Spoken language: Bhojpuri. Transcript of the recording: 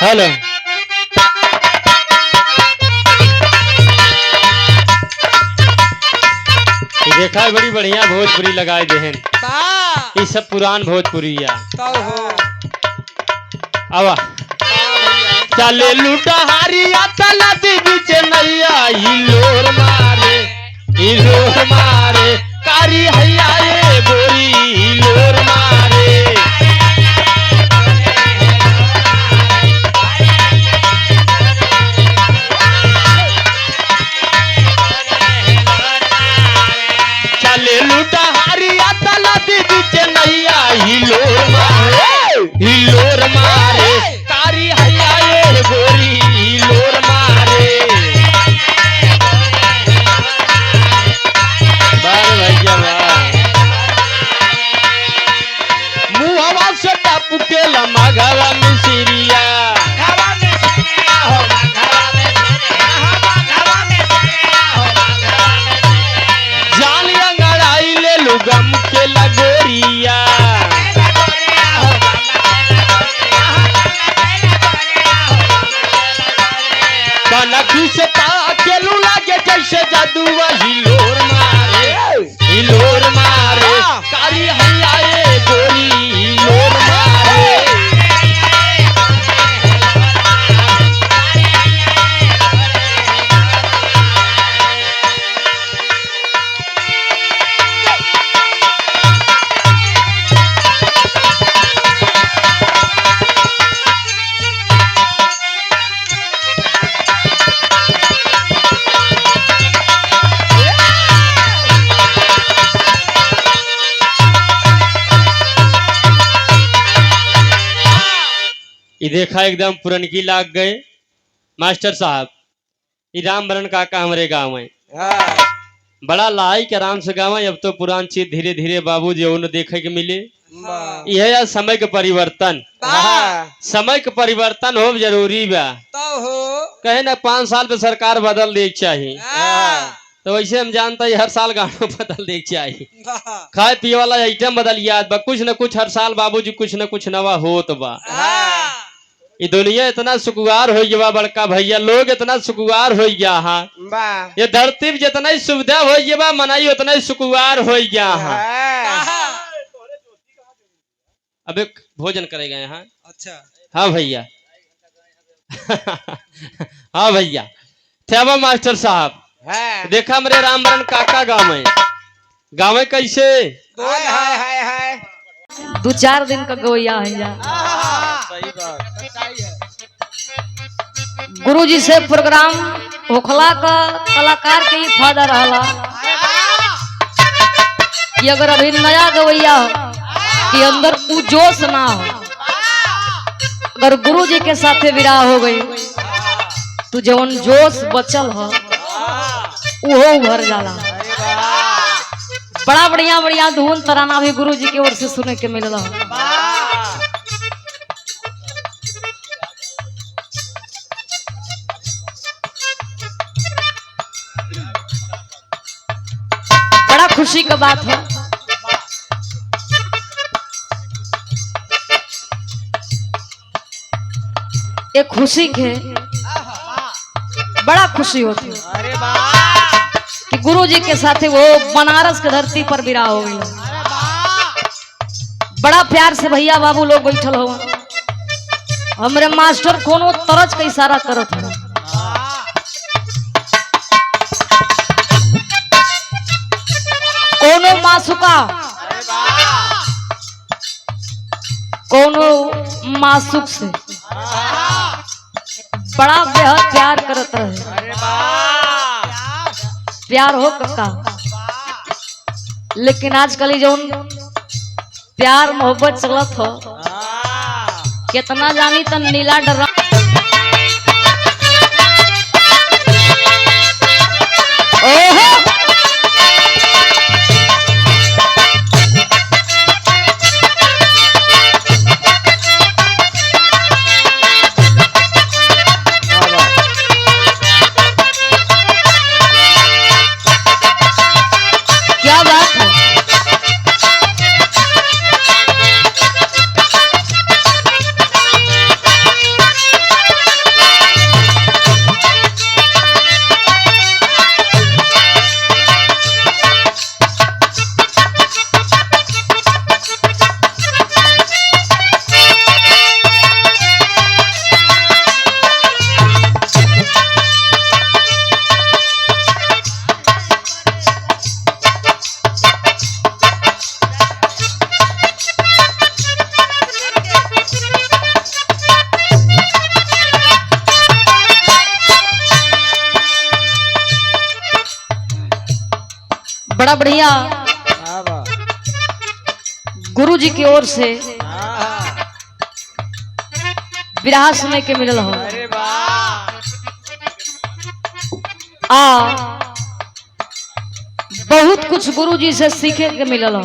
हेलो। देखा है बड़ी बढ़िया भोजपुरी लगाए देहन। ये सब पुरान भोजपुरी है। आवा चले लूटा हारिया तला दीदी चेनैया हिलोर मारे कारी हैया ये गोरी हिलोर मारे। चले लूटा हारिया तला दीदी चेनैया हिलोर मारे कारी हैया ये गोरी हिलोर मारे। बार भैया मुहवा से टापू के लम्बा घवा में सिरिया जान अंगड़ाई ले लू गम के लगोरिया। कनखी से ताकेलू लागे जैसे जादू हिलोर मारे कारी हैया ये गोरी हिलोर मारे। ये देखा एकदम पुरनकी लाग गए मास्टर साहब। ये राम बरन काका हमारे गाँव में बड़ा लाई के आराम से गाँव। अब तो पुरान चीज धीरे धीरे बाबू जी उन्हें देखे के मिले। यह समय के परिवर्तन हो जरूरी बा। कहे ना 5 साल पे सरकार बदल दे चाहिए। तो वैसे हम जानते हैं हर साल गाना बदल दे चाहिए। खाए पिए वाला आइटम बदल याद बा कुछ न कुछ हर साल बाबूजी कुछ न कुछ नवा होत बा। ये दुनिया इतना सुकुआर हो गया बड़का भैया लोग इतना सुकुआर हो गया। हाँ ये धरती जितना ही सुविधा हो गया मनाई उतना ही सुकुआर हो गया। हाँ अबे भोजन करेगा यहाँ। अच्छा हाँ भैया हाँ भैया थे मास्टर साहब। देखा मेरे रामबरन काका गाँव में कैसे 2-4 दिन का गवैया है। गुरुजी से प्रोग्राम होखला का कलाकार के ही फायदा रहला कि अगर अभी नया गवैया हो कि अंदर तू जोश ना हो। अगर गुरुजी के साथे विराह हो गई तू जवन जोश बचल हो वो भर जाला। बड़ा बढ़िया धुन तराना भी गुरुजी की ओर से सुने के मिलला। बड़ा खुशी का बात है। एक खुशी के बड़ा खुशी होती है कि गुरुजी के साथ वो बनारस के धरती पर विराह हो गई। बड़ा प्यार से भैया बाबू लोग बैठल हो। हमरे मास्टर कोनो तरज का इशारा करत है। कोनो मासुका कोनो मासुक से बड़ा बेहद प्यार करत रहे। प्यार हो कक्का लेकिन आजकल जो प्यार मोहब्बत चलत हो कितना जानी तो नीला डरा। ओहो गुरु जी की ओर से विराह सुने के मिलल हो। अरे वाह आ बहुत कुछ गुरु जी से सीखे के मिलल हो।